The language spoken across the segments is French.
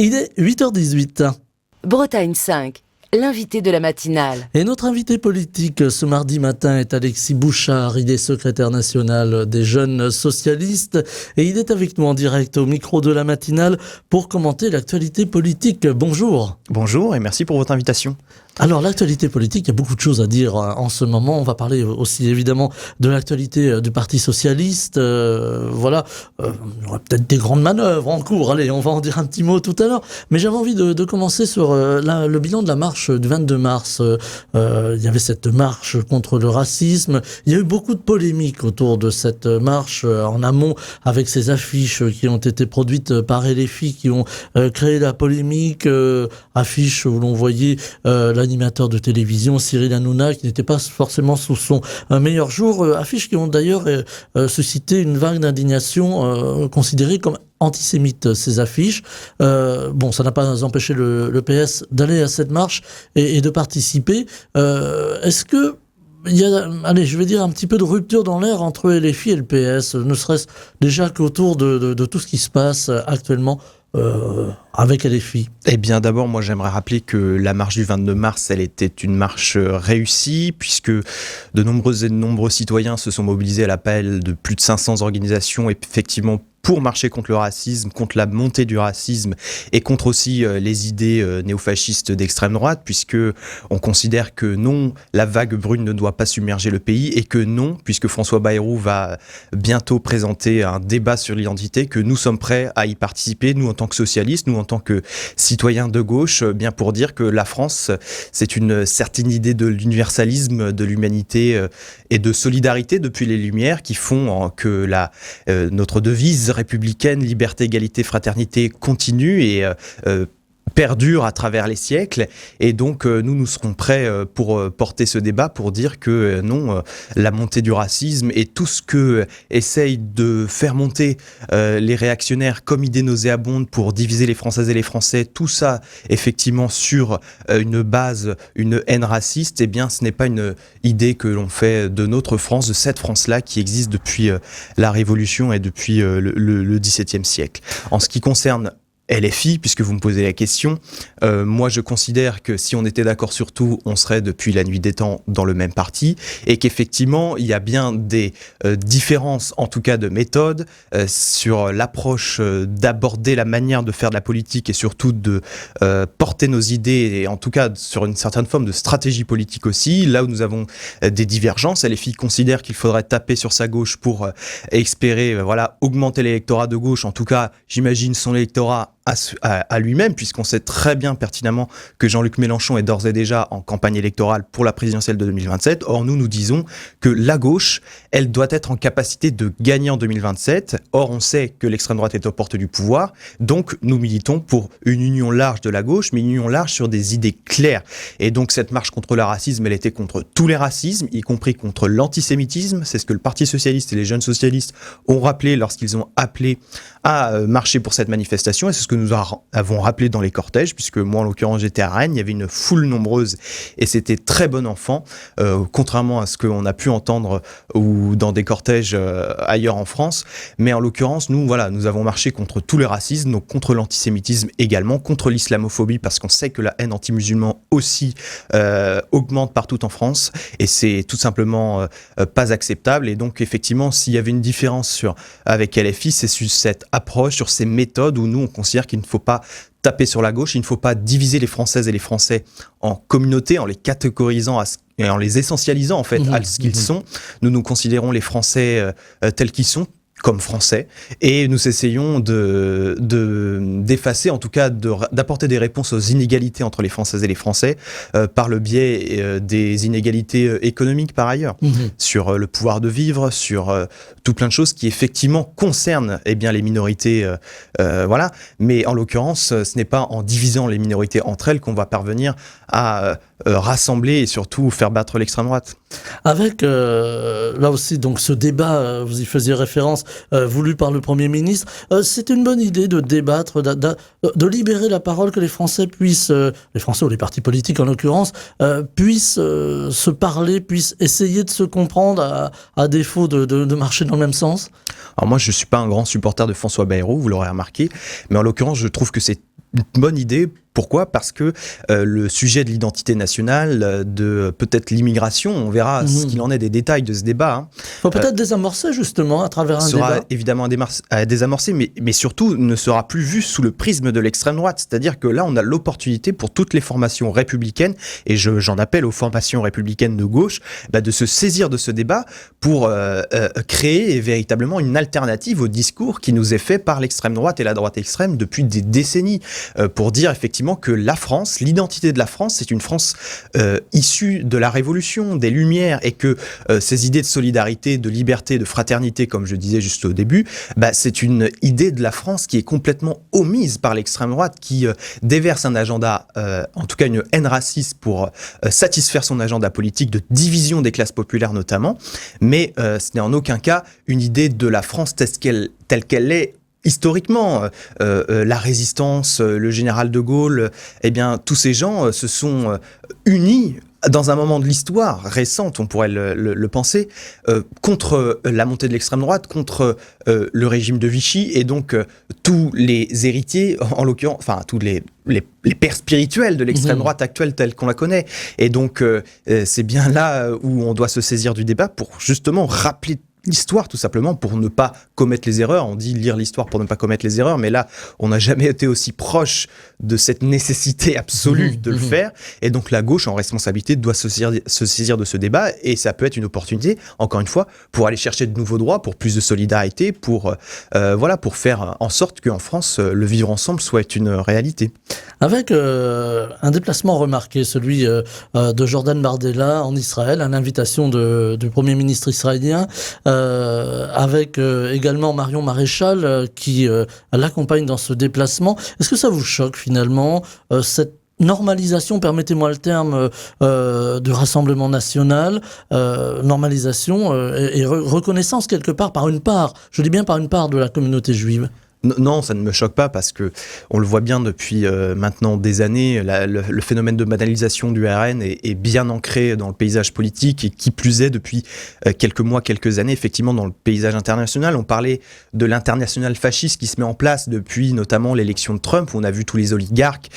Il est 8h18. Bretagne 5, l'invité de la matinale. Et notre invité politique ce mardi matin est Alexis Bouchard. Il est secrétaire national des jeunes socialistes et il est avec nous en direct au micro de la matinale pour commenter l'actualité politique. Bonjour. Bonjour et merci pour votre invitation. Alors l'actualité politique, il y a beaucoup de choses à dire en ce moment. On va parler aussi évidemment de l'actualité du Parti Socialiste. Il y aura peut-être des grandes manœuvres en cours. Allez, on va en dire un petit mot tout à l'heure. Mais j'avais envie de commencer sur le bilan de la marche du 22 mars. Il y avait cette marche contre le racisme. Il y a eu beaucoup de polémiques autour de cette marche en amont avec ces affiches qui ont été produites par LFI qui ont créé la polémique. Affiches où l'on voyait l'animateur de télévision Cyril Hanouna qui n'était pas forcément sous son meilleur jour, affiches qui ont d'ailleurs suscité une vague d'indignation considérée comme antisémite, ces affiches. Ça n'a pas empêché le PS d'aller à cette marche et de participer. Est-ce que il y a, je vais dire un petit peu de rupture dans l'air entre LFI et le PS, ne serait-ce déjà qu'autour de tout ce qui se passe actuellement avec LFI? Eh bien d'abord, moi j'aimerais rappeler que la marche du 22 mars, elle était une marche réussie puisque de nombreux citoyens se sont mobilisés à l'appel de plus de 500 organisations effectivement pour marcher contre le racisme, contre la montée du racisme et contre aussi les idées néofascistes d'extrême droite, puisque on considère que non, la vague brune ne doit pas submerger le pays et que non, puisque François Bayrou va bientôt présenter un débat sur l'identité, que nous sommes prêts à y participer, nous en tant que socialistes, nous en tant que citoyens de gauche, bien pour dire que la France, c'est une certaine idée de l'universalisme, de l'humanité et de solidarité depuis les Lumières qui font que notre devise républicaine, liberté, égalité, fraternité continue et perdure à travers les siècles. Et donc, nous serons prêts pour porter ce débat, pour dire que non, la montée du racisme et tout ce que essayent de faire monter les réactionnaires comme idée nauséabonde pour diviser les Françaises et les Français, tout ça, effectivement, sur une base, une haine raciste, eh bien, ce n'est pas une idée que l'on fait de notre France, de cette France-là qui existe depuis la Révolution et depuis le XVIIe siècle. En ce qui concerne LFI, puisque vous me posez la question, moi je considère que si on était d'accord sur tout, on serait depuis la nuit des temps dans le même parti, et qu'effectivement il y a bien des différences, en tout cas de méthode, sur l'approche d'aborder la manière de faire de la politique et surtout de porter nos idées, et en tout cas sur une certaine forme de stratégie politique aussi, là où nous avons des divergences. LFI considère qu'il faudrait taper sur sa gauche pour espérer augmenter l'électorat de gauche, en tout cas j'imagine son électorat à lui-même, puisqu'on sait très bien pertinemment que Jean-Luc Mélenchon est d'ores et déjà en campagne électorale pour la présidentielle de 2027. Or, nous disons que la gauche, elle doit être en capacité de gagner en 2027. Or, on sait que l'extrême droite est aux portes du pouvoir. Donc, nous militons pour une union large de la gauche, mais une union large sur des idées claires. Et donc, cette marche contre le racisme, elle était contre tous les racismes, y compris contre l'antisémitisme. C'est ce que le Parti Socialiste et les jeunes socialistes ont rappelé lorsqu'ils ont appelé à marcher pour cette manifestation. Et c'est ce que nous avons rappelé dans les cortèges, puisque moi en l'occurrence j'étais à Rennes, il y avait une foule nombreuse et c'était très bon enfant, contrairement à ce qu'on a pu entendre ou dans des cortèges ailleurs en France. Mais en l'occurrence nous avons marché contre tous les racismes, donc contre l'antisémitisme également, contre l'islamophobie, parce qu'on sait que la haine anti-musulmane aussi augmente partout en France et c'est tout simplement pas acceptable. Et donc effectivement, s'il y avait une différence avec LFI, c'est sur cette approche, sur ces méthodes où nous on considère qu'il ne faut pas taper sur la gauche, il ne faut pas diviser les Françaises et les Français en communautés, en les catégorisant et en les essentialisant en fait à ce qu'ils sont. Nous considérons les Français tels qu'ils sont, comme français, et nous essayons d'effacer, en tout cas d'apporter des réponses aux inégalités entre les Françaises et les Français par le biais des inégalités économiques par ailleurs, sur le pouvoir de vivre, sur tout plein de choses qui effectivement concernent les minorités, mais en l'occurrence ce n'est pas en divisant les minorités entre elles qu'on va parvenir à rassembler et surtout faire battre l'extrême droite. Avec là aussi donc ce débat, vous y faisiez référence, voulu par le Premier ministre, c'est une bonne idée de débattre, de libérer la parole, que les Français puissent, les Français ou les partis politiques en l'occurrence, puissent se parler, puissent essayer de se comprendre à défaut de marcher dans le même sens. Alors moi je ne suis pas un grand supporter de François Bayrou, vous l'aurez remarqué, mais en l'occurrence je trouve que c'est une bonne idée. Pourquoi ? Parce que le sujet de l'identité nationale, de peut-être l'immigration, on verra ce qu'il en est des détails de ce débat. Faut peut-être désamorcer justement à travers un sera débat. Évidemment à désamorcer, mais surtout ne sera plus vu sous le prisme de l'extrême droite. C'est-à-dire que là, on a l'opportunité pour toutes les formations républicaines, et j'en appelle aux formations républicaines de gauche, de se saisir de ce débat pour créer véritablement une alternative au discours qui nous est fait par l'extrême droite et la droite extrême depuis des décennies, pour dire effectivement que la France, l'identité de la France, c'est une France issue de la Révolution, des Lumières, et que ces idées de solidarité, de liberté, de fraternité, comme je disais juste au début, c'est une idée de la France qui est complètement omise par l'extrême droite, qui déverse un agenda, en tout cas une haine raciste pour satisfaire son agenda politique de division des classes populaires notamment, mais ce n'est en aucun cas une idée de la France telle qu'elle est historiquement. La résistance, le général de Gaulle, tous ces gens se sont unis dans un moment de l'histoire récente, on pourrait le penser, contre la montée de l'extrême droite, contre le régime de Vichy, et donc tous les héritiers, en l'occurrence, enfin tous les pères spirituels de l'extrême droite actuelle telle qu'on la connaît. Et donc c'est bien là où on doit se saisir du débat pour justement rappeler l'histoire, tout simplement, pour ne pas commettre les erreurs. On dit lire l'histoire pour ne pas commettre les erreurs, mais là, on n'a jamais été aussi proche de cette nécessité absolue de le faire. Et donc, la gauche, en responsabilité, doit se saisir de ce débat, et ça peut être une opportunité, encore une fois, pour aller chercher de nouveaux droits, pour plus de solidarité, pour faire en sorte qu'en France, le vivre ensemble soit une réalité. Avec un déplacement remarqué, celui de Jordan Bardella en Israël, à l'invitation du Premier ministre israélien, avec également Marion Maréchal qui l'accompagne dans ce déplacement. Est-ce que ça vous choque finalement, cette normalisation, permettez-moi le terme, du Rassemblement national, normalisation et reconnaissance quelque part, je dis bien par une part de la communauté juive? Non, ça ne me choque pas parce que on le voit bien depuis maintenant des années, le phénomène de banalisation du RN est bien ancré dans le paysage politique, et qui plus est depuis quelques mois, quelques années, effectivement dans le paysage international. On parlait de l'international fasciste qui se met en place depuis notamment l'élection de Trump, où on a vu tous les oligarques,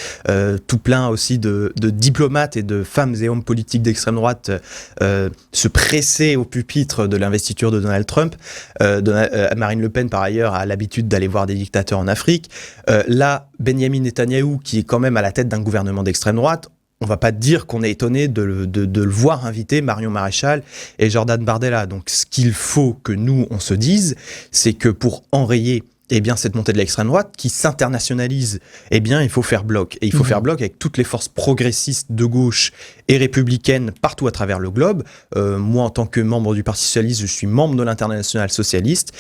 tout plein aussi de diplomates et de femmes et hommes politiques d'extrême droite se presser au pupitre de l'investiture de Donald Trump. Marine Le Pen, par ailleurs, a l'habitude d'aller voir des dictateurs en Afrique. Là, Benyamin Netanyahou, qui est quand même à la tête d'un gouvernement d'extrême droite, on va pas dire qu'on est étonné de le voir inviter Marion Maréchal et Jordan Bardella. Donc, ce qu'il faut que nous, on se dise, c'est que pour enrayer cette montée de l'extrême droite qui s'internationalise, il faut faire bloc. Et il faut faire bloc avec toutes les forces progressistes de gauche et républicaines partout à travers le globe. Moi, en tant que membre du Parti socialiste, je suis membre de l'Internationale socialiste.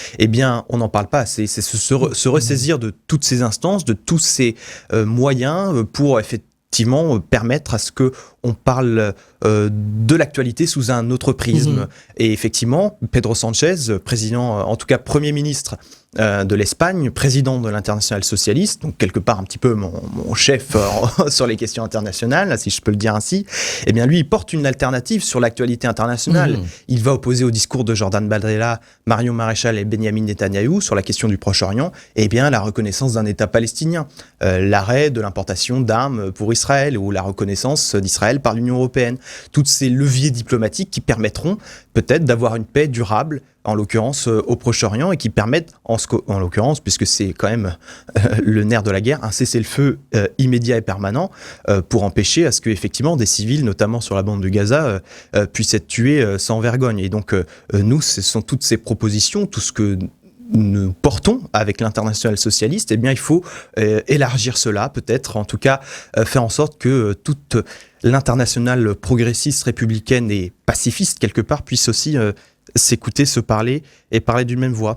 On n'en parle pas assez. C'est se ressaisir de toutes ces instances, de tous ces moyens pour effectivement permettre à ce que on parle de l'actualité sous un autre prisme. Et effectivement, Pedro Sanchez, président, en tout cas Premier ministre de l'Espagne, président de l'Internationale socialiste, donc quelque part un petit peu mon chef sur les questions internationales, si je peux le dire ainsi, lui, il porte une alternative sur l'actualité internationale. Il va opposer au discours de Jordan Bardella, Marion Maréchal et Benyamin Netanyahou sur la question du Proche-Orient, la reconnaissance d'un État palestinien, l'arrêt de l'importation d'armes pour Israël, ou la reconnaissance d'Israël par l'Union européenne. Tous ces leviers diplomatiques qui permettront peut-être d'avoir une paix durable, en l'occurrence au Proche-Orient, et qui permettent, en l'occurrence, puisque c'est quand même le nerf de la guerre, un cessez-le-feu immédiat et permanent pour empêcher à ce que effectivement des civils, notamment sur la bande de Gaza, puissent être tués sans vergogne. Et donc nous, ce sont toutes ces propositions, tout ce que nous portons avec l'Internationale socialiste, il faut élargir cela, peut-être, en tout cas, faire en sorte que toute l'internationale progressiste, républicaine et pacifiste, quelque part, puisse aussi s'écouter, se parler et parler d'une même voix.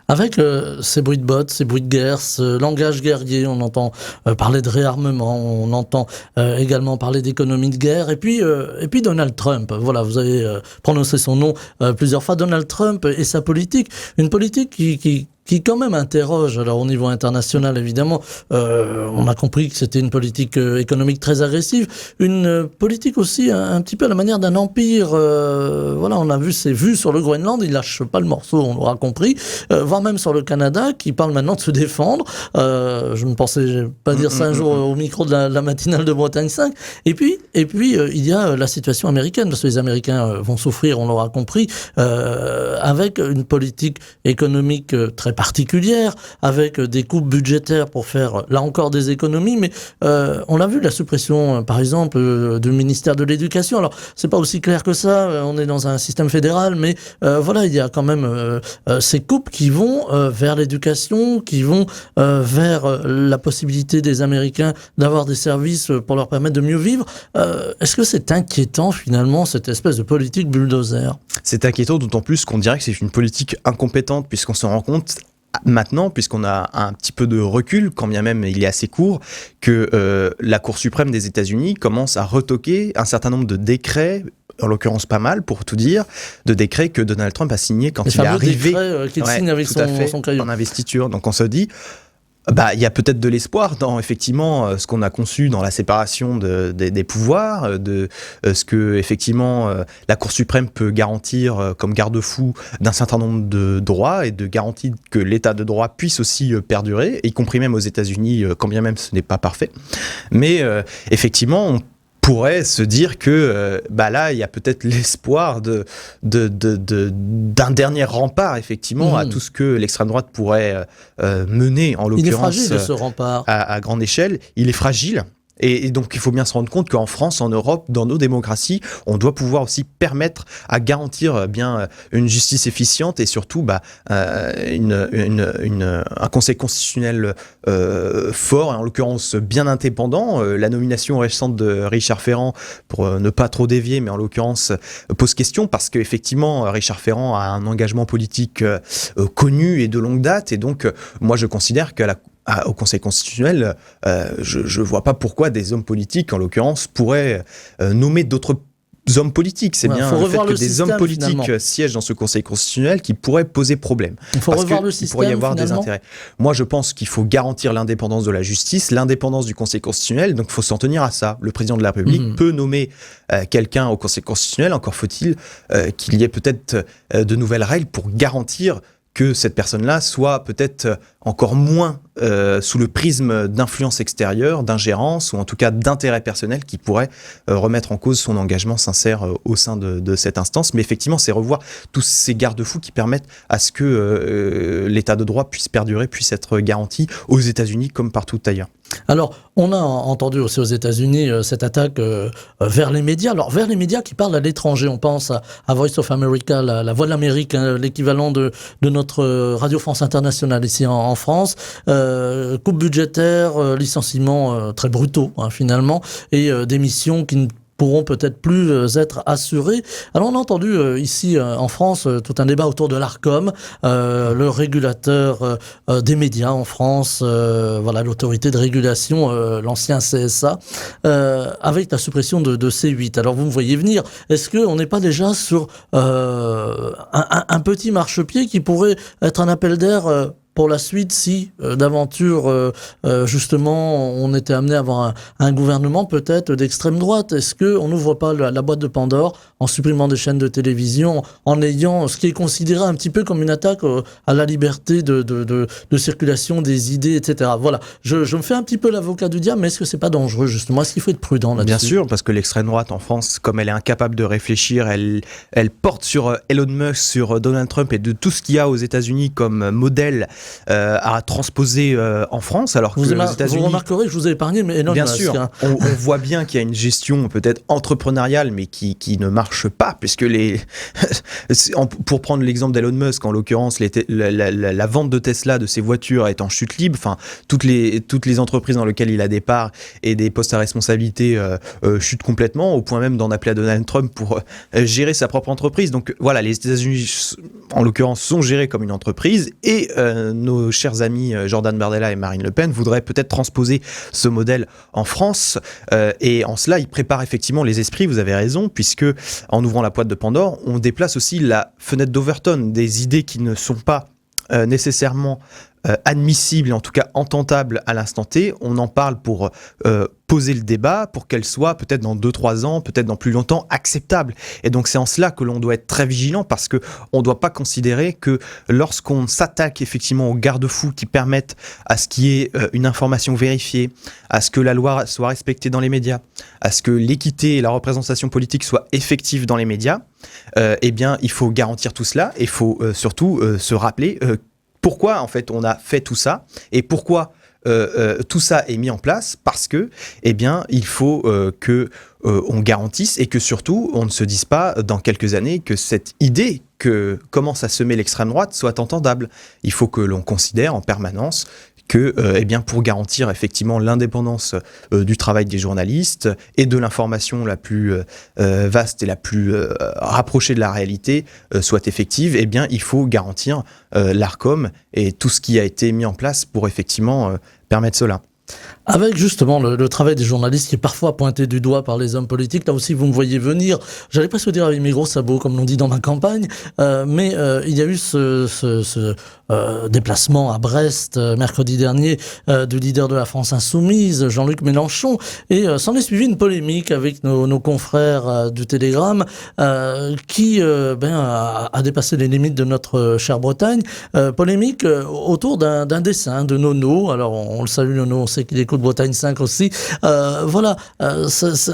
Avec ces bruits de bottes, ces bruits de guerre, ce langage guerrier, on entend parler de réarmement, on entend également parler d'économie de guerre, et puis Donald Trump. Voilà, vous avez prononcé son nom plusieurs fois, Donald Trump et sa politique, une politique qui quand même interroge. Alors au niveau international, évidemment, on a compris que c'était une politique économique très agressive, une politique aussi un petit peu à la manière d'un empire. On a vu ses vues sur le Groenland, il lâche pas le morceau, on l'aura compris, voire voire même sur le Canada, qui parle maintenant de se défendre. Je ne pensais pas dire ça un jour au micro de la matinale de Bretagne 5. Et puis il y a la situation américaine, parce que les Américains vont souffrir, on l'aura compris, avec une politique économique très particulière, avec des coupes budgétaires pour faire, là encore, des économies. Mais on l'a vu, la suppression, par exemple, du ministère de l'Éducation. Alors, c'est pas aussi clair que ça, on est dans un système fédéral, mais voilà, il y a quand même ces coupes qui vont vers l'éducation, qui vont vers la possibilité des Américains d'avoir des services pour leur permettre de mieux vivre. Est-ce que c'est inquiétant, finalement, cette espèce de politique bulldozer? C'est inquiétant, d'autant plus qu'on dirait que c'est une politique incompétente, puisqu'on se rend compte maintenant, puisqu'on a un petit peu de recul, quand bien même il est assez court, que la Cour suprême des États-Unis commence à retoquer un certain nombre de décrets, en l'occurrence pas mal, pour tout dire, de décrets que Donald Trump a signés quand il est arrivé. Qu'il signe avec son crayon. En investiture. Donc on se dit, il y a peut-être de l'espoir dans effectivement ce qu'on a conçu dans la séparation des pouvoirs, de ce que effectivement la Cour suprême peut garantir comme garde-fou d'un certain nombre de droits et de garantie que l'état de droit puisse aussi perdurer, y compris même aux États-Unis, quand bien même ce n'est pas parfait. Mais effectivement, on pourrait se dire que là, il y a peut-être l'espoir d'un dernier rempart, effectivement, à tout ce que l'extrême droite pourrait mener, en l'occurrence. Il est fragile, ce rempart. À grande échelle. Il est fragile. Et donc, il faut bien se rendre compte qu'en France, en Europe, dans nos démocraties, on doit pouvoir aussi permettre à garantir bien une justice efficiente et surtout un conseil constitutionnel fort, et en l'occurrence bien indépendant. La nomination récente de Richard Ferrand, pour ne pas trop dévier, mais en l'occurrence pose question, parce qu'effectivement, Richard Ferrand a un engagement politique connu et de longue date. Et donc, moi, je considère au Conseil constitutionnel, je ne vois pas pourquoi des hommes politiques, en l'occurrence, pourraient nommer d'autres hommes politiques. C'est bien le fait que des hommes politiques siègent dans ce Conseil constitutionnel qui pourrait poser problème. Il faut revoir le système, il pourrait y avoir des intérêts. Moi, je pense qu'il faut garantir l'indépendance de la justice, l'indépendance du Conseil constitutionnel, donc il faut s'en tenir à ça. Le président de la République peut nommer quelqu'un au Conseil constitutionnel, encore faut-il qu'il y ait peut-être de nouvelles règles pour garantir que cette personne-là soit peut-être encore moins sous le prisme d'influence extérieure, d'ingérence ou en tout cas d'intérêt personnel qui pourrait remettre en cause son engagement sincère au sein de cette instance. Mais effectivement, c'est revoir tous ces garde-fous qui permettent à ce que l'état de droit puisse perdurer, puisse être garanti aux États-Unis comme partout ailleurs. Alors, on a entendu aussi aux États-Unis cette attaque vers les médias. Alors, vers les médias qui parlent à l'étranger. On pense à Voice of America, la Voix de l'Amérique, l'équivalent de notre Radio France Internationale ici en France. Coupe budgétaire, licenciements très brutaux finalement, et démissions qui ne pourront peut-être plus être assurés. Alors on a entendu ici en France tout un débat autour de l'Arcom, le régulateur des médias en France, l'autorité de régulation, l'ancien CSA, avec la suppression de C8. Alors vous me voyez venir, est-ce qu'on n'est pas déjà sur un petit marchepied qui pourrait être un appel d'air pour la suite, si d'aventure, justement, on était amené à avoir un gouvernement peut-être d'extrême droite? Est-ce qu'on n'ouvre pas la boîte de Pandore en supprimant des chaînes de télévision, en ayant ce qui est considéré un petit peu comme une attaque à la liberté de circulation des idées, etc. Voilà, je me fais un petit peu l'avocat du diable, mais est-ce que c'est pas dangereux, justement? Est-ce qu'il faut être prudent là-dessus? Bien sûr, parce que l'extrême droite en France, comme elle est incapable de réfléchir, elle porte sur Elon Musk, sur Donald Trump et de tout ce qu'il y a aux États-Unis comme modèle à transposer en France, alors que les États-Unis... Vous remarquerez que je vous ai épargné, mais Elon Musk... Bien sûr, on voit bien qu'il y a une gestion peut-être entrepreneuriale, mais qui ne marche pas, puisque pour prendre l'exemple d'Elon Musk, en l'occurrence, la vente de Tesla, de ses voitures est en chute libre, enfin, toutes les entreprises dans lesquelles il a des parts et des postes à responsabilité chutent complètement, au point même d'en appeler à Donald Trump pour gérer sa propre entreprise. Donc voilà, les États-Unis, en l'occurrence, sont gérés comme une entreprise, et nos chers amis Jordan Bardella et Marine Le Pen voudraient peut-être transposer ce modèle en France, et en cela ils préparent effectivement les esprits, vous avez raison, puisque en ouvrant la boîte de Pandore, on déplace aussi la fenêtre d'Overton, des idées qui ne sont pas nécessairement admissible, en tout cas entendable à l'instant T, on en parle pour poser le débat, pour qu'elle soit peut-être dans 2-3 ans, peut-être dans plus longtemps, acceptable. Et donc c'est en cela que l'on doit être très vigilant, parce qu'on ne doit pas considérer que lorsqu'on s'attaque effectivement aux garde-fous qui permettent à ce qu'il y ait une information vérifiée, à ce que la loi soit respectée dans les médias, à ce que l'équité et la représentation politique soient effectives dans les médias, eh bien il faut garantir tout cela, et il faut surtout se rappeler pourquoi en fait on a fait tout ça, et pourquoi tout ça est mis en place, parce que eh bien il faut que on garantisse, et que surtout on ne se dise pas dans quelques années que cette idée que commence à semer l'extrême droite soit entendable. Il faut que l'on considère en permanence que, eh bien, pour garantir effectivement l'indépendance du travail des journalistes et de l'information la plus vaste et la plus rapprochée de la réalité soit effective, eh bien, il faut garantir l'Arcom et tout ce qui a été mis en place pour effectivement permettre cela. Avec justement le travail des journalistes qui est parfois pointé du doigt par les hommes politiques, là aussi vous me voyez venir, j'allais presque dire avec mes gros sabots comme l'on dit dans ma campagne, mais il y a eu ce déplacement à Brest mercredi dernier du leader de la France Insoumise, Jean-Luc Mélenchon, et s'en est suivi une polémique avec nos confrères du Télégramme qui a dépassé les limites de notre chère Bretagne, polémique autour d'un dessin de Nono. Alors on le salue Nono, on sait qu'il écoute Bretagne 5 aussi, voilà,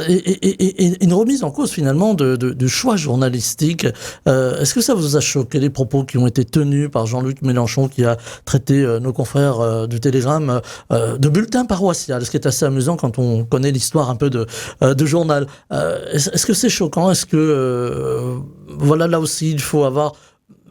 et une remise en cause finalement du choix journalistique. Est-ce que ça vous a choqué, les propos qui ont été tenus par Jean-Luc Mélenchon, qui a traité nos confrères du Télégramme de bulletin paroissial, ce qui est assez amusant quand on connaît l'histoire un peu de journal. Est-ce que c'est choquant? Est-ce que voilà, là aussi il faut avoir,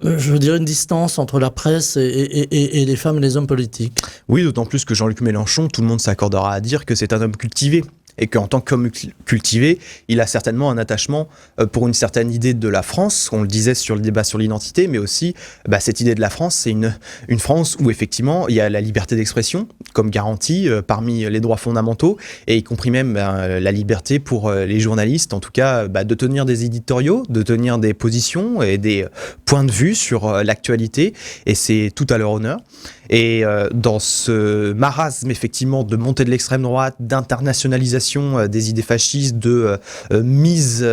je veux dire, une distance entre la presse et les femmes et les hommes politiques? Oui, d'autant plus que Jean-Luc Mélenchon, tout le monde s'accordera à dire que c'est un homme cultivé. Et qu'en tant qu'homme cultivé, il a certainement un attachement pour une certaine idée de la France, on le disait sur le débat sur l'identité, mais aussi cette idée de la France, c'est une France où effectivement il y a la liberté d'expression comme garantie parmi les droits fondamentaux, et y compris même la liberté pour les journalistes, en tout cas de tenir des éditoriaux, de tenir des positions et des points de vue sur l'actualité, et c'est tout à leur honneur. Et dans ce marasme effectivement de montée de l'extrême droite, d'internationalisation des idées fascistes, de mise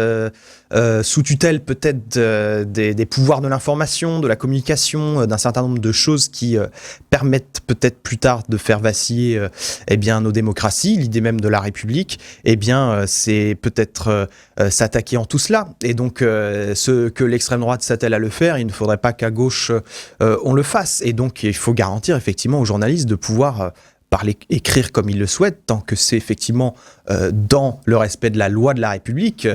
sous tutelle peut-être des pouvoirs de l'information, de la communication, d'un certain nombre de choses qui permettent peut-être plus tard de faire vaciller nos démocraties, l'idée même de la République, c'est peut-être s'attaquer en tout cela. Et donc ce que l'extrême droite s'attelle à le faire, il ne faudrait pas qu'à gauche on le fasse. Et donc il faut garantir effectivement aux journalistes de pouvoir parler, écrire comme ils le souhaitent, tant que c'est effectivement dans le respect de la loi de la République.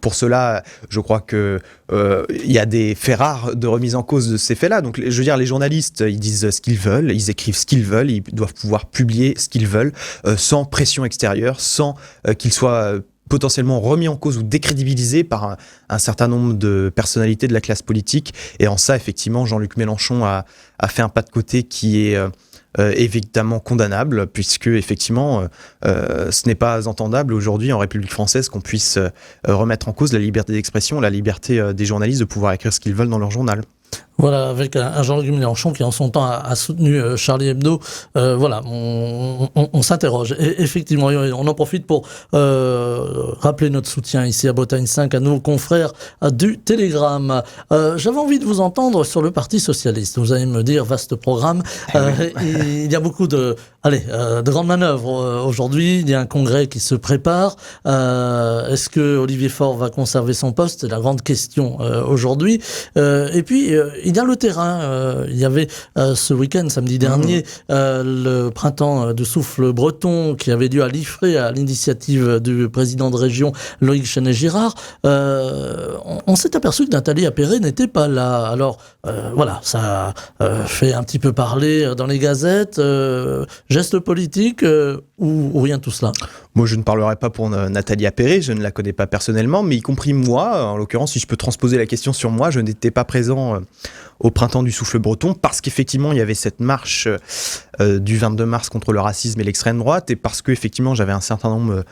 Pour cela, je crois que il y a des faits rares de remise en cause de ces faits-là. Donc, je veux dire, les journalistes, ils disent ce qu'ils veulent, ils écrivent ce qu'ils veulent, ils doivent pouvoir publier ce qu'ils veulent, sans pression extérieure, sans qu'ils soient potentiellement remis en cause ou décrédibilisés par un certain nombre de personnalités de la classe politique. Et en ça, effectivement, Jean-Luc Mélenchon a fait un pas de côté qui est évidemment condamnable, puisque effectivement ce n'est pas entendable aujourd'hui en République française qu'on puisse remettre en cause la liberté d'expression, la liberté des journalistes de pouvoir écrire ce qu'ils veulent dans leur journal. Voilà, avec un Jean-Luc Mélenchon qui en son temps a soutenu Charlie Hebdo. Voilà, on s'interroge. Et effectivement, on en profite pour rappeler notre soutien ici à Bretagne 5 à nos confrères du Télégramme. J'avais envie de vous entendre sur le Parti Socialiste. Vous allez me dire, vaste programme. Il y a beaucoup de grandes manœuvres aujourd'hui. Il y a un congrès qui se prépare. Est-ce que Olivier Faure va conserver son poste? C'est la grande question aujourd'hui. Et puis, il y a le terrain. Il y avait ce week-end, samedi dernier, le printemps de souffle breton qui avait lieu à Liffré à l'initiative du président de région Loïc Chenet-Girard. On s'est aperçu que Nathalie Appéré n'était pas là. Alors voilà, ça fait un petit peu parler dans les gazettes. Geste politique ou rien de tout cela? Moi, je ne parlerai pas pour Nathalie Appéré, je ne la connais pas personnellement, mais y compris moi, en l'occurrence, si je peux transposer la question sur moi, je n'étais pas présent au printemps du souffle breton, parce qu'effectivement il y avait cette marche du 22 mars contre le racisme et l'extrême droite, et parce qu'effectivement j'avais un certain nombre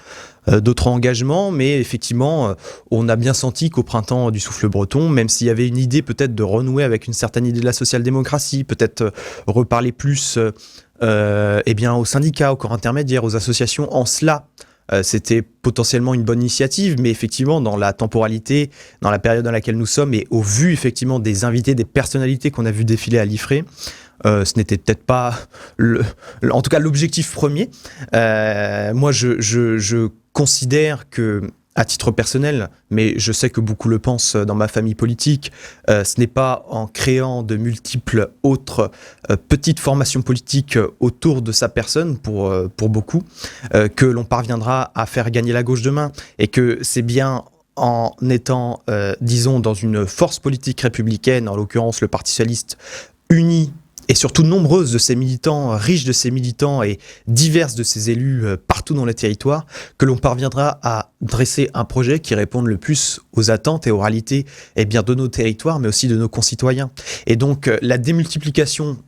d'autres engagements, mais effectivement on a bien senti qu'au printemps du souffle breton, même s'il y avait une idée peut-être de renouer avec une certaine idée de la social-démocratie, peut-être reparler plus aux syndicats, aux corps intermédiaires, aux associations, en cela c'était potentiellement une bonne initiative, mais effectivement dans la temporalité, dans la période dans laquelle nous sommes, et au vu effectivement des invités, des personnalités qu'on a vu défiler à l'IFRE, ce n'était peut-être pas en tout cas l'objectif premier. Moi je considère que, à titre personnel, mais je sais que beaucoup le pensent dans ma famille politique, ce n'est pas en créant de multiples autres petites formations politiques autour de sa personne, pour beaucoup, que l'on parviendra à faire gagner la gauche demain, et que c'est bien en étant, disons, dans une force politique républicaine, en l'occurrence le Parti socialiste, uni, et surtout nombreuses de ses militants, riches de ses militants et diverses de ses élus partout dans les territoires, que l'on parviendra à dresser un projet qui réponde le plus aux attentes et aux réalités de nos territoires, mais aussi de nos concitoyens. Et donc la démultiplication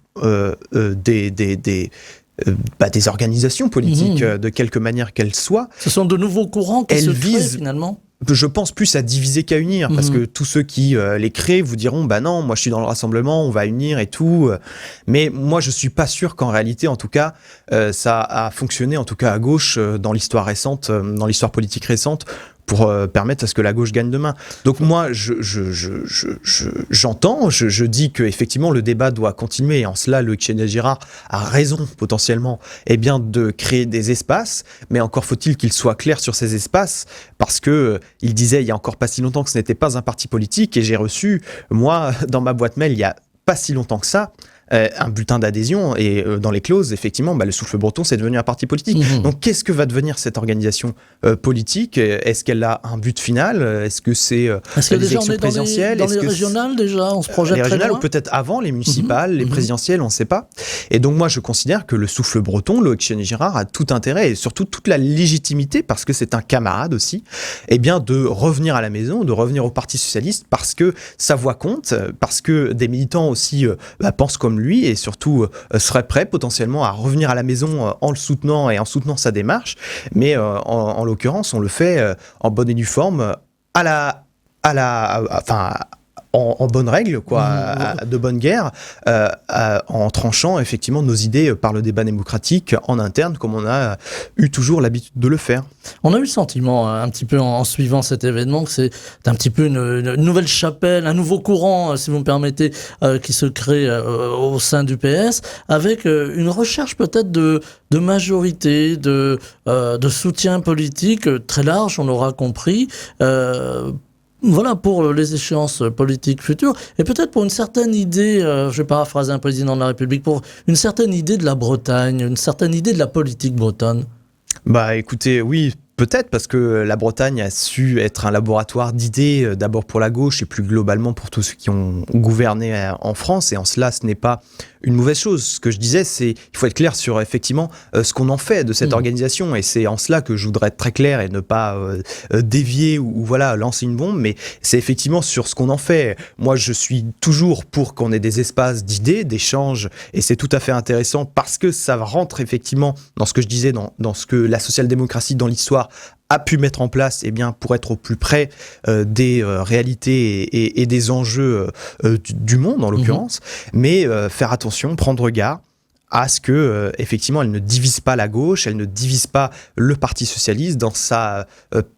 des organisations politiques, de quelque manière qu'elles soient. Ce sont de nouveaux courants qui se créent finalement. Je pense plus à diviser qu'à unir, parce que tous ceux qui les créent vous diront bah non, moi je suis dans le rassemblement, on va unir et tout. Mais moi je suis pas sûr qu'en réalité, en tout cas, ça a fonctionné, en tout cas à gauche, dans l'histoire récente, dans l'histoire politique récente, pour permettre à ce que la gauche gagne demain. Donc moi, j'entends, je dis que effectivement le débat doit continuer, et en cela Loïc Chénier-Girard a raison potentiellement, de créer des espaces, mais encore faut-il qu'il soit clair sur ces espaces, parce que il disait il y a encore pas si longtemps que ce n'était pas un parti politique, et j'ai reçu, moi, dans ma boîte mail, il y a pas si longtemps que ça, un bulletin d'adhésion, et dans les clauses, effectivement, le souffle breton, c'est devenu un parti politique. Donc, qu'est-ce que va devenir cette organisation politique ? Est-ce qu'elle a un but final ? Est-ce que c'est les élections présidentielles ? Dans les régionales, déjà, on se projette les très régionales, loin. ou peut-être avant, les municipales, les présidentielles, on ne sait pas. Et donc, moi, je considère que le souffle breton, Loïc Chénier-Girard, a tout intérêt, et surtout toute la légitimité, parce que c'est un camarade aussi, de revenir à la maison, de revenir au Parti socialiste, parce que sa voix compte, parce que des militants aussi pensent comme lui, et surtout serait prêt potentiellement à revenir à la maison en le soutenant et en soutenant sa démarche, mais en l'occurrence on le fait en bonne et due forme, en bonne règle, de bonne guerre, en tranchant effectivement nos idées par le débat démocratique en interne, comme on a eu toujours l'habitude de le faire. On a eu le sentiment, un petit peu en suivant cet événement, que c'est un petit peu une nouvelle chapelle, un nouveau courant, si vous me permettez, qui se crée au sein du PS, avec une recherche peut-être de majorité, de soutien politique très large, on aura compris, pour les échéances politiques futures, et peut-être pour une certaine idée, je vais paraphraser un président de la République, pour une certaine idée de la Bretagne, une certaine idée de la politique bretonne. Écoutez, oui, peut-être, parce que la Bretagne a su être un laboratoire d'idées, d'abord pour la gauche et plus globalement pour tous ceux qui ont gouverné en France, et en cela ce n'est pas une mauvaise chose. Ce que je disais, c'est qu'il faut être clair sur effectivement ce qu'on en fait de cette organisation, et c'est en cela que je voudrais être très clair et ne pas dévier ou lancer une bombe, mais c'est effectivement sur ce qu'on en fait. Moi je suis toujours pour qu'on ait des espaces d'idées, d'échanges, et c'est tout à fait intéressant parce que ça rentre effectivement dans ce que je disais, dans ce que la social-démocratie dans l'histoire a pu mettre en place pour être au plus près des réalités et des enjeux du monde en l'occurrence, mais faire attention, prendre garde à ce que effectivement elle ne divise pas la gauche, elle ne divise pas le Parti socialiste dans sa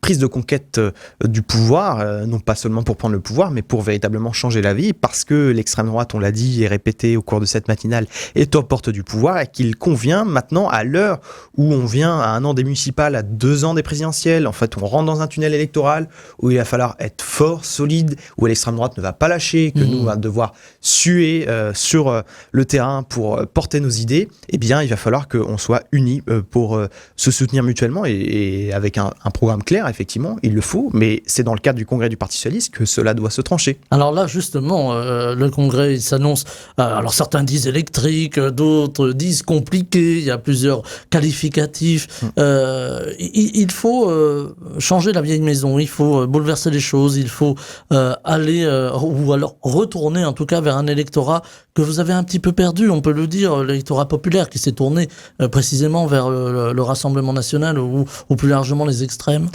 prise de conquête du pouvoir, non pas seulement pour prendre le pouvoir, mais pour véritablement changer la vie, parce que l'extrême droite, on l'a dit et répété au cours de cette matinale, est aux portes du pouvoir, et qu'il convient maintenant, à l'heure où on vient à 1 an des municipales, à 2 ans des présidentielles, en fait on rentre dans un tunnel électoral où il va falloir être fort, solide, où l'extrême droite ne va pas lâcher, que nous on va devoir suer sur le terrain pour porter nos idées, idées, eh bien, il va falloir qu'on soit unis pour se soutenir mutuellement et avec un programme clair, effectivement, il le faut, mais c'est dans le cadre du congrès du Parti socialiste que cela doit se trancher. Alors là, justement, le congrès, il s'annonce, alors certains disent électrique, d'autres disent compliqué, il y a plusieurs qualificatifs. Il faut changer la vieille maison, il faut bouleverser les choses, il faut aller, ou alors retourner en tout cas vers un électorat que vous avez un petit peu perdu, on peut le dire, l'électorat populaire qui s'est tourné précisément vers le Rassemblement national ou plus largement les extrêmes.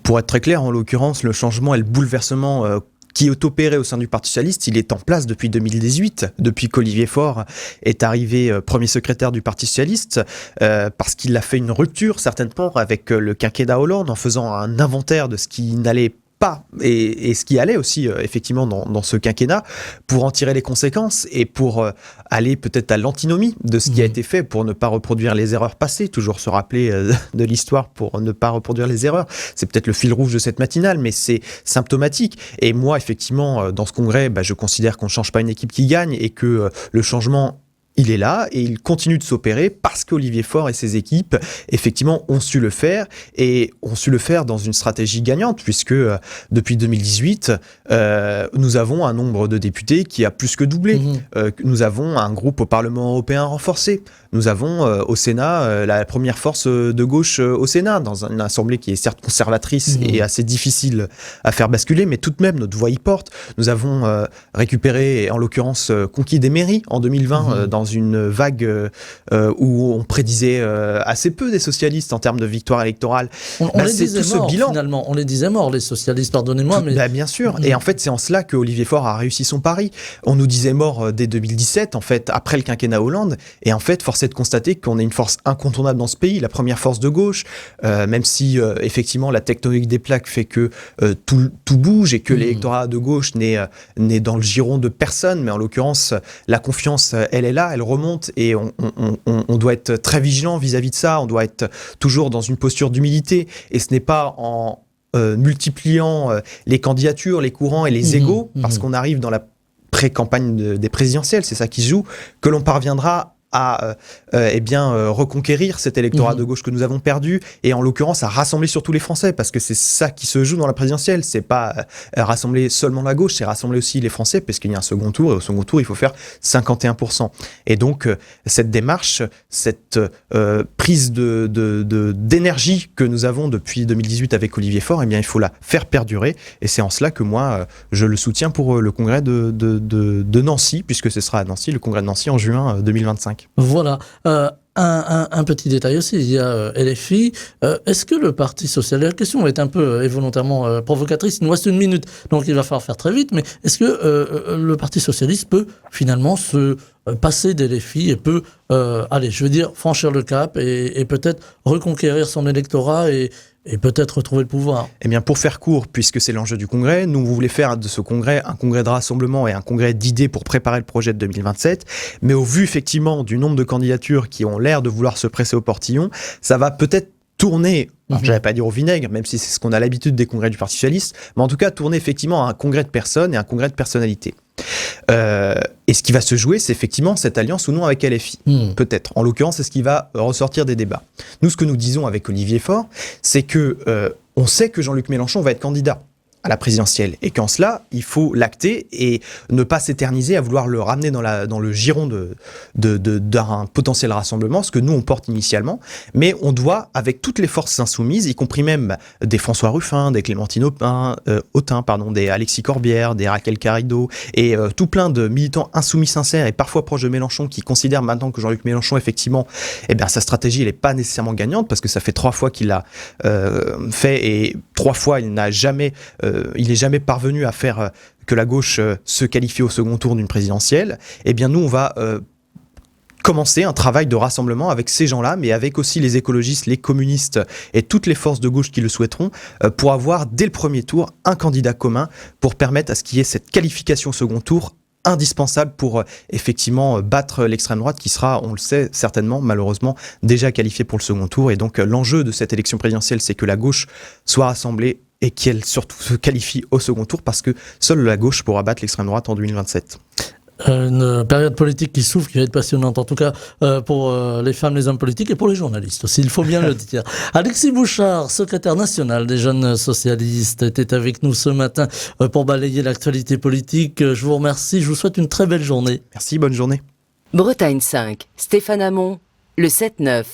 Pour être très clair, en l'occurrence, le changement et le bouleversement qui est opéré au sein du Parti socialiste, il est en place depuis 2018, depuis qu'Olivier Faure est arrivé premier secrétaire du Parti socialiste, parce qu'il a fait une rupture certainement avec le quinquennat Hollande en faisant un inventaire de ce qui n'allait pas et ce qui allait aussi effectivement dans ce quinquennat pour en tirer les conséquences et pour aller peut-être à l'antinomie de ce qui a été fait pour ne pas reproduire les erreurs passées, toujours se rappeler de l'histoire pour ne pas reproduire les erreurs. C'est peut-être le fil rouge de cette matinale, mais c'est symptomatique. Et moi, effectivement, dans ce congrès, je considère qu'on ne change pas une équipe qui gagne et que le changement il est là et il continue de s'opérer parce qu'Olivier Faure et ses équipes, effectivement, ont su le faire et ont su le faire dans une stratégie gagnante puisque depuis 2018, nous avons un nombre de députés qui a plus que doublé. Nous avons un groupe au Parlement européen renforcé. Nous avons au Sénat la première force de gauche au Sénat, dans une assemblée qui est certes conservatrice et assez difficile à faire basculer, mais tout de même, notre voix y porte. Nous avons récupéré, en l'occurrence, conquis des mairies en 2020 dans une vague où on prédisait assez peu des socialistes en termes de victoire électorale. On les disait morts, finalement. On les disait morts, les socialistes, pardonnez-moi. Mais... bien sûr. Et en fait, c'est en cela que Olivier Faure a réussi son pari. On nous disait morts dès 2017, en fait, après le quinquennat Hollande. Et en fait, force est de constater qu'on est une force incontournable dans ce pays, la première force de gauche, même si, effectivement, la tectonique des plaques fait que tout bouge et que l'électorat de gauche n'est dans le giron de personne. Mais en l'occurrence, la confiance, elle est là. Elle remonte et on doit être très vigilant vis-à-vis de ça, on doit être toujours dans une posture d'humilité et ce n'est pas en multipliant les candidatures, les courants et les égos, parce qu'on arrive dans la pré-campagne des présidentielles, c'est ça qui se joue, que l'on parviendra à reconquérir cet électorat de gauche que nous avons perdu et en l'occurrence à rassembler surtout les Français parce que c'est ça qui se joue dans la présidentielle, c'est pas rassembler seulement la gauche, c'est rassembler aussi les Français parce qu'il y a un second tour et au second tour il faut faire 51%. Et donc cette démarche, cette prise d'énergie que nous avons depuis 2018 avec Olivier Faure, eh bien il faut la faire perdurer et c'est en cela que moi je le soutiens pour le congrès de Nancy puisque ce sera à Nancy, le congrès de Nancy en juin 2025. Voilà. Un petit détail aussi, il y a LFI. Est-ce que le Parti socialiste, la question est un peu et volontairement provocatrice, il nous reste 1 minute, donc il va falloir faire très vite, mais est-ce que le Parti socialiste peut finalement se passer des LFI et peut, franchir le cap et peut-être reconquérir son électorat et peut-être retrouver le pouvoir? Eh bien, pour faire court, puisque c'est l'enjeu du congrès, nous voulons faire de ce congrès un congrès de rassemblement et un congrès d'idées pour préparer le projet de 2027. Mais au vu, effectivement, du nombre de candidatures qui ont l'air de vouloir se presser au portillon, ça va peut-être tourner, j'allais pas dire au vinaigre, même si c'est ce qu'on a l'habitude des congrès du Parti socialiste, mais en tout cas tourner effectivement à un congrès de personnes et un congrès de personnalités. Et ce qui va se jouer, c'est effectivement cette alliance ou non avec LFI. Peut-être. En l'occurrence, c'est ce qui va ressortir des débats. Nous, ce que nous disons avec Olivier Faure, c'est que on sait que Jean-Luc Mélenchon va être candidat à la présidentielle et qu'en cela, il faut l'acter et ne pas s'éterniser à vouloir le ramener dans le giron d'un potentiel rassemblement, ce que nous on porte initialement, mais on doit, avec toutes les forces insoumises, y compris même des François Ruffin, des Clémentine Autain, des Alexis Corbière, des Raquel Garrido et tout plein de militants insoumis sincères et parfois proches de Mélenchon qui considèrent maintenant que Jean-Luc Mélenchon, effectivement, sa stratégie, elle n'est pas nécessairement gagnante parce que ça fait 3 fois qu'il l'a fait et 3 fois il n'est jamais parvenu à faire que la gauche se qualifie au second tour d'une présidentielle. Eh bien, nous, on va commencer un travail de rassemblement avec ces gens-là, mais avec aussi les écologistes, les communistes et toutes les forces de gauche qui le souhaiteront, pour avoir, dès le premier tour, un candidat commun pour permettre à ce qu'il y ait cette qualification au second tour indispensable pour effectivement battre l'extrême droite qui sera, on le sait certainement, malheureusement, déjà qualifiée pour le second tour. Et donc, l'enjeu de cette élection présidentielle, c'est que la gauche soit rassemblée et qu'elle surtout se qualifie au second tour parce que seule la gauche pourra battre l'extrême droite en 2027. Une période politique qui s'ouvre, qui va être passionnante, en tout cas pour les femmes, les hommes politiques et pour les journalistes aussi, il faut bien le dire. Alexis Bouchard, secrétaire national des jeunes socialistes, était avec nous ce matin pour balayer l'actualité politique. Je vous remercie, je vous souhaite une très belle journée. Merci, bonne journée. Bretagne 5, Stéphane Hamon, le 7-9.